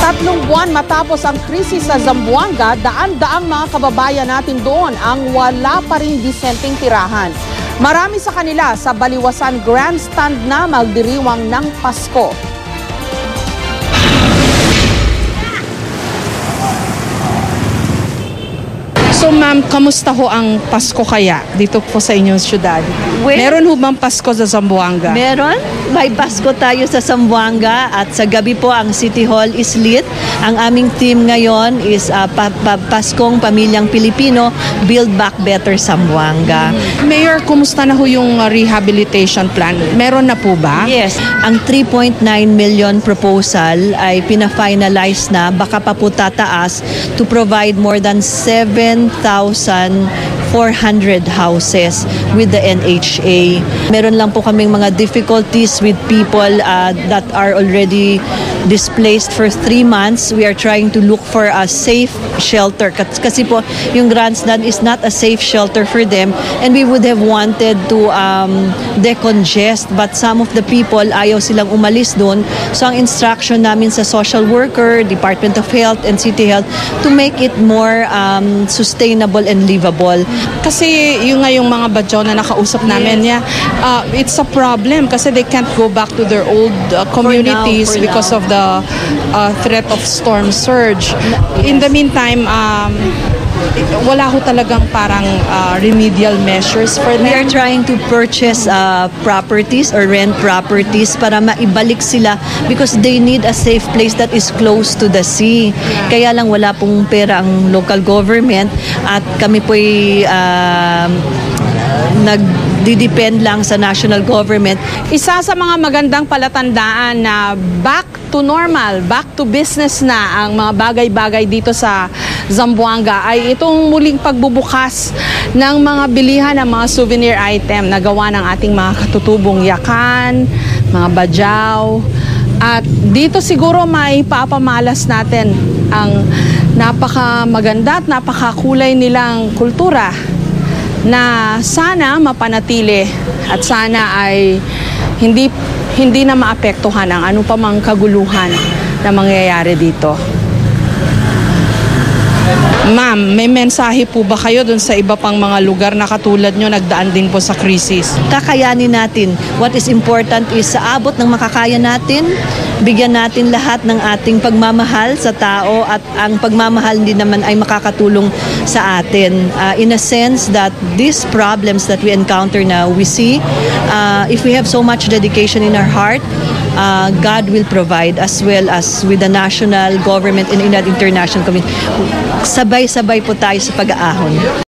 3 buwan matapos ang krisis sa Zamboanga, daan-daang mga kababayan natin doon ang wala pa rin disenteng tirahan. Marami sa kanila sa Baliwasan Grandstand na magdiriwang ng Pasko. So ma'am, kamusta ho ang Pasko kaya dito po sa inyong syudad? Meron ho bang Pasko sa Zamboanga? Meron. May Pasko tayo sa Zamboanga at sa gabi po ang City Hall is lit. Ang aming team ngayon is Paskong Pamilyang Pilipino, Build Back Better Zamboanga. Mayor, kumusta na ho yung rehabilitation plan? Meron na po ba? Yes. Ang 3.9 million proposal ay pina-finalize na, baka pa po tataas, to provide more than 7,400 houses with the NHA. Meron lang po kaming mga difficulties with people that are already displaced for 3 months. We are trying to look for a safe shelter kasi po yung Grandstand is not a safe shelter for them, and we would have wanted to decongest, but some of the people ayaw silang umalis doon. So ang instruction namin sa social worker, Department of Health and City Health to make it more sustainable and livable. Kasi yung nga yung mga badyaw na nakausap namin, it's a problem kasi they can't go back to their old communities for because now. of the threat of storm surge. In the meantime, wala ho talagang parang remedial measures for them. We are trying to purchase properties or rent properties para maibalik sila because they need a safe place that is close to the sea. Kaya lang wala pong pera ang local government at kami po'y nagdidepend lang sa national government. Isa sa mga magandang palatandaan na back to normal, back to business na ang mga bagay-bagay dito sa Zamboanga ay itong muling pagbubukas ng mga bilihan ng mga souvenir item na gawa ng ating mga katutubong yakan, mga badyaw. At dito siguro may papamalas natin ang napakamaganda at napakakulay nilang kultura na sana mapanatili at sana ay hindi na maapektuhan ang ano pa mang kaguluhan na mangyayari dito. Ma'am, may mensahe po ba kayo dun sa iba pang mga lugar na katulad nyo nagdaan din po sa krisis? Kakayanin natin. What is important is sa abot ng makakaya natin, bigyan natin lahat ng ating pagmamahal sa tao at ang pagmamahal din naman ay makakatulong sa atin. In a sense that these problems that we encounter now, we see, if we have so much dedication in our heart, God will provide as well as with the national government and in the international community. Sabay-sabay po tayo sa pag-aahon.